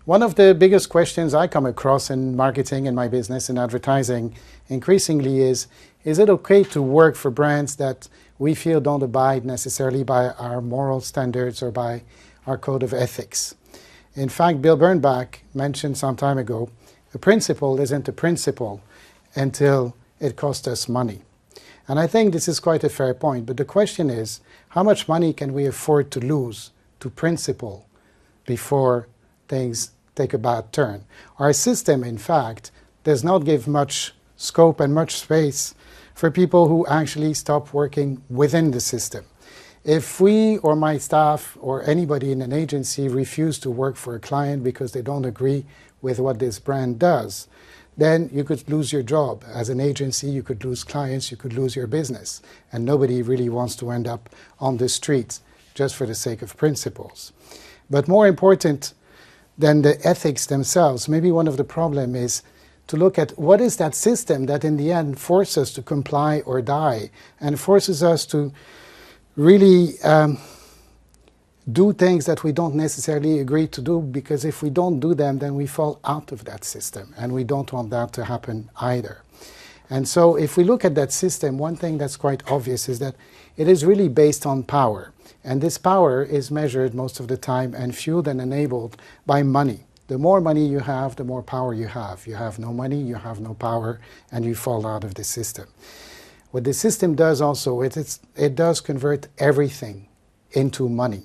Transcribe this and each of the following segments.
One of the biggest questions I come across in marketing, in my business, in advertising, increasingly is it okay to work for brands that we feel don't abide necessarily by our moral standards or by our code of ethics? In fact, Bill Bernbach mentioned some time ago, a principle isn't a principle until it costs us money. And I think this is quite a fair point, but the question is, how much money can we afford to lose to principle before things take a bad turn? Our system, in fact, does not give much scope and much space for people who actually stop working within the system. If we or my staff or anybody in an agency refuse to work for a client because they don't agree with what this brand does, then you could lose your job. As an agency, you could lose clients, you could lose your business. And nobody really wants to end up on the streets just for the sake of principles. But more important than the ethics themselves, maybe one of the problems is to look at what is that system that in the end forces us to comply or die and forces us to really do things that we don't necessarily agree to do, because if we don't do them, then we fall out of that system, and we don't want that to happen either. And so if we look at that system, one thing that's quite obvious is that it is really based on power. And this power is measured most of the time and fueled and enabled by money. The more money you have, the more power you have. You have no money, you have no power, and you fall out of the system. What the system does also, it does convert everything into money.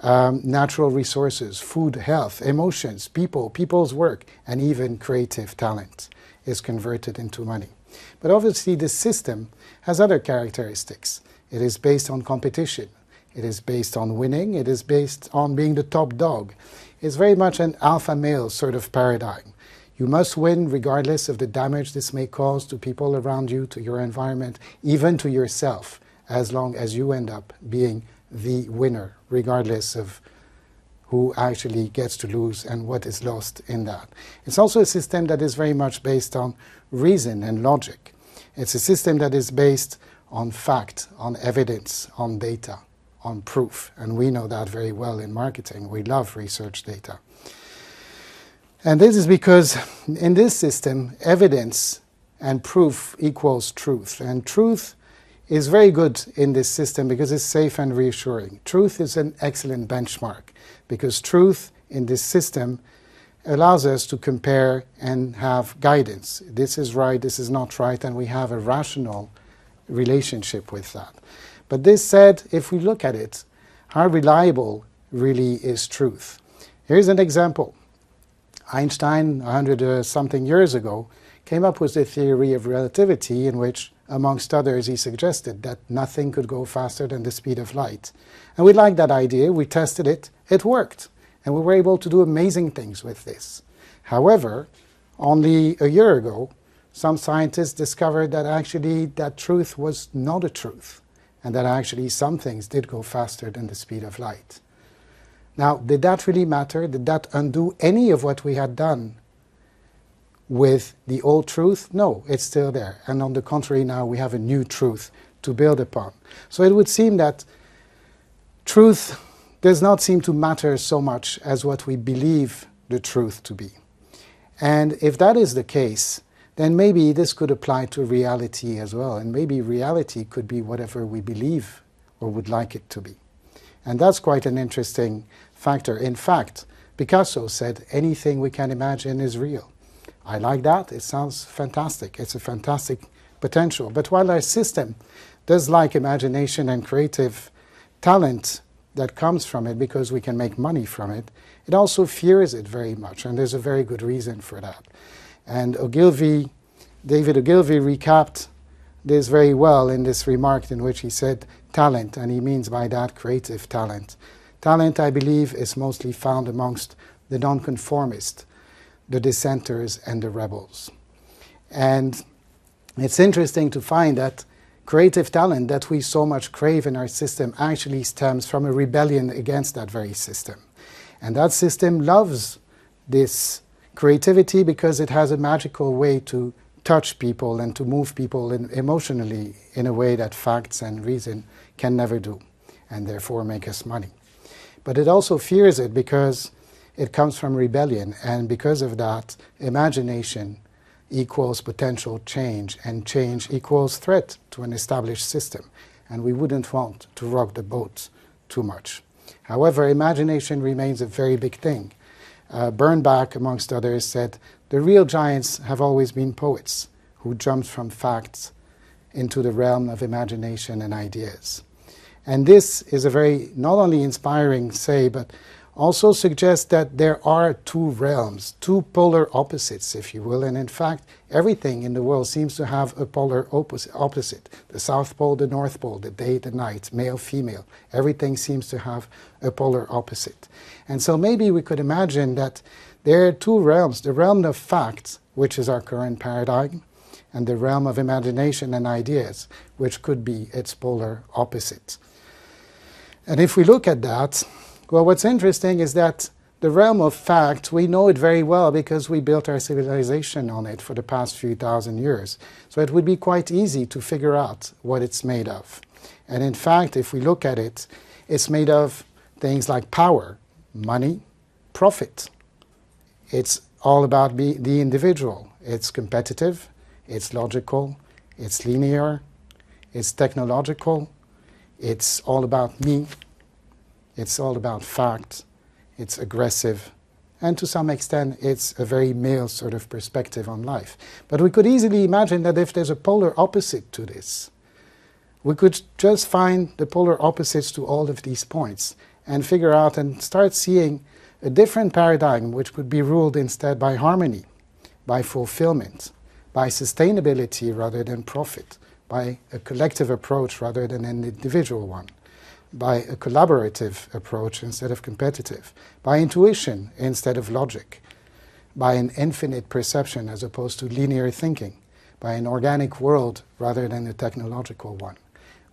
Natural resources, food, health, emotions, people's work, and even creative talent is converted into money. But obviously this system has other characteristics. It is based on competition. It is based on winning. It is based on being the top dog. It's very much an alpha male sort of paradigm. You must win regardless of the damage this may cause to people around you, to your environment, even to yourself, as long as you end up being the winner, regardless of who actually gets to lose and what is lost in that. It's also a system that is very much based on reason and logic. It's a system that is based on fact, on evidence, on data, on proof. And we know that very well in marketing. We love research data. And this is because in this system, evidence and proof equals truth. And truth is very good in this system because it's safe and reassuring. Truth is an excellent benchmark because truth in this system allows us to compare and have guidance. This is right, this is not right, and we have a rational relationship with that. But this said, if we look at it, how reliable really is truth? Here's an example. Einstein, 100-something years ago, came up with the theory of relativity in which, amongst others, he suggested that nothing could go faster than the speed of light. And we liked that idea, we tested it, it worked. And we were able to do amazing things with this. However, only a year ago, some scientists discovered that actually that truth was not a truth, and that actually some things did go faster than the speed of light. Now, did that really matter? Did that undo any of what we had done with the old truth? No, it's still there. And on the contrary, now we have a new truth to build upon. So it would seem that truth does not seem to matter so much as what we believe the truth to be. And if that is the case, then maybe this could apply to reality as well. And maybe reality could be whatever we believe or would like it to be. And that's quite an interesting factor. In fact, Picasso said, anything we can imagine is real. I like that. It sounds fantastic. It's a fantastic potential. But while our system does like imagination and creative talent that comes from it because we can make money from it, it also fears it very much. And there's a very good reason for that. And David Ogilvy recapped this very well in this remark in which he said, talent, and he means by that creative talent. Talent, I believe, is mostly found amongst the nonconformists, the dissenters, and the rebels. And it's interesting to find that creative talent that we so much crave in our system actually stems from a rebellion against that very system. And that system loves this creativity because it has a magical way to touch people and to move people emotionally in a way that facts and reason can never do, and therefore make us money. But it also fears it because it comes from rebellion, and because of that, imagination equals potential change, and change equals threat to an established system, and we wouldn't want to rock the boat too much. However, imagination remains a very big thing. Bernbach, amongst others, said, "The real giants have always been poets who jumped from facts into the realm of imagination and ideas." And this is a very not only inspiring say, but also suggests that there are two realms, two polar opposites, if you will. And in fact, everything in the world seems to have a polar opposite. The South Pole, the North Pole, the day, the night, male, female. Everything seems to have a polar opposite. And so maybe we could imagine that there are two realms, the realm of facts, which is our current paradigm, and the realm of imagination and ideas, which could be its polar opposite. And if we look at that, well, what's interesting is that the realm of fact, we know it very well because we built our civilization on it for the past few thousand years. So it would be quite easy to figure out what it's made of. And in fact, if we look at it, it's made of things like power, money, profit. It's all about the individual. It's competitive, it's logical, it's linear, it's technological, it's all about me. It's all about fact, it's aggressive, and to some extent it's a very male sort of perspective on life. But we could easily imagine that if there's a polar opposite to this, we could just find the polar opposites to all of these points and figure out and start seeing a different paradigm which would be ruled instead by harmony, by fulfillment, by sustainability rather than profit, by a collective approach rather than an individual one, by a collaborative approach instead of competitive, by intuition instead of logic, by an infinite perception as opposed to linear thinking, by an organic world rather than a technological one,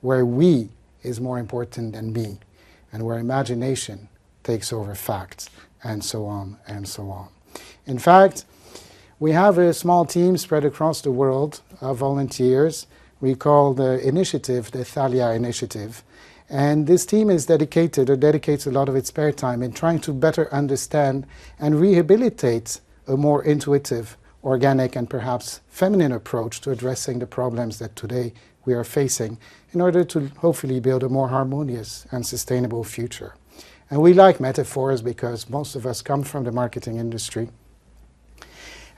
where we is more important than me, and where imagination takes over facts, and so on and so on. In fact, we have a small team spread across the world of volunteers. We call the initiative the Thalia Initiative. And this team is dedicated, or dedicates a lot of its spare time in trying to better understand and rehabilitate a more intuitive, organic, and perhaps feminine approach to addressing the problems that today we are facing in order to hopefully build a more harmonious and sustainable future. And we like metaphors because most of us come from the marketing industry.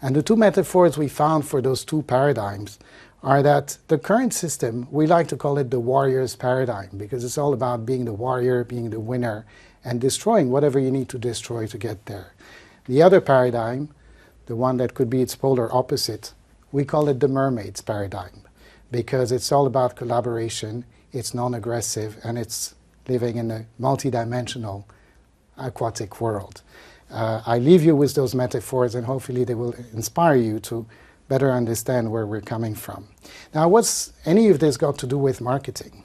And the two metaphors we found for those two paradigms are that the current system, we like to call it the warrior's paradigm because it's all about being the warrior, being the winner, and destroying whatever you need to destroy to get there. The other paradigm, the one that could be its polar opposite, we call it the mermaid's paradigm because it's all about collaboration, it's non-aggressive, and it's living in a multidimensional aquatic world. I leave you with those metaphors and hopefully they will inspire you to better understand where we're coming from. Now, what's any of this got to do with marketing?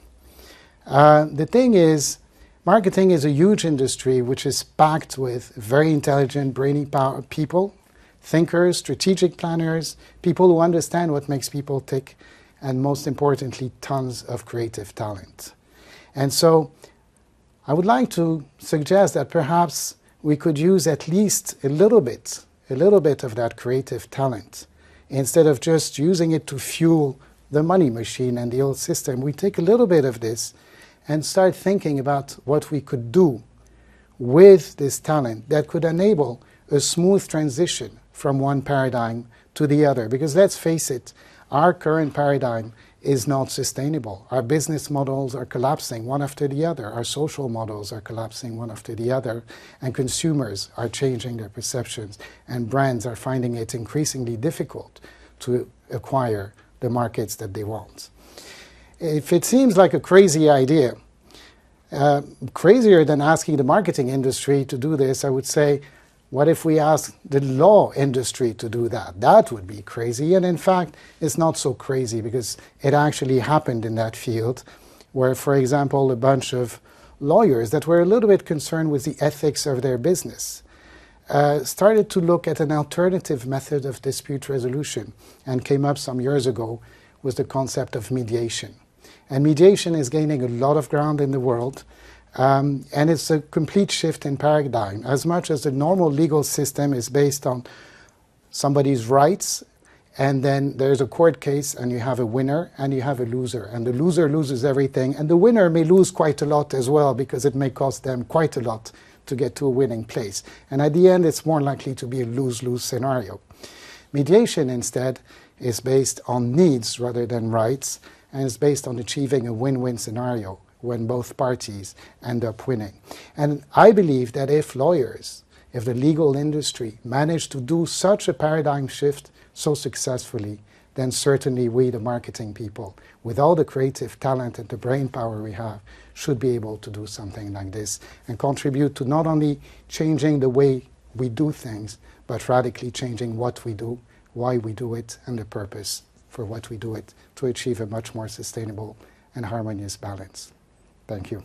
The thing is, marketing is a huge industry which is packed with very intelligent, brainy people, thinkers, strategic planners, people who understand what makes people tick, and most importantly, tons of creative talent. And so, I would like to suggest that perhaps we could use at least a little bit of that creative talent. Instead of just using it to fuel the money machine and the old system, we take a little bit of this and start thinking about what we could do with this talent that could enable a smooth transition from one paradigm to the other. Because let's face it, our current paradigm is not sustainable. Our business models are collapsing one after the other. Our social models are collapsing one after the other. And consumers are changing their perceptions. And brands are finding it increasingly difficult to acquire the markets that they want. If it seems like a crazy idea, crazier than asking the marketing industry to do this, I would say, what if we ask the law industry to do that? That would be crazy. And in fact, it's not so crazy because it actually happened in that field where, for example, a bunch of lawyers that were a little bit concerned with the ethics of their business started to look at an alternative method of dispute resolution and came up some years ago with the concept of mediation. And mediation is gaining a lot of ground in the world. And it's a complete shift in paradigm. As much as the normal legal system is based on somebody's rights, and then there's a court case, and you have a winner and you have a loser. And the loser loses everything, and the winner may lose quite a lot as well, because it may cost them quite a lot to get to a winning place. And at the end, it's more likely to be a lose-lose scenario. Mediation, instead, is based on needs rather than rights, and is based on achieving a win-win scenario when both parties end up winning. And I believe that if lawyers, if the legal industry manage to do such a paradigm shift so successfully, then certainly we, the marketing people, with all the creative talent and the brain power we have, should be able to do something like this and contribute to not only changing the way we do things, but radically changing what we do, why we do it, and the purpose for what we do it, to achieve a much more sustainable and harmonious balance. Thank you.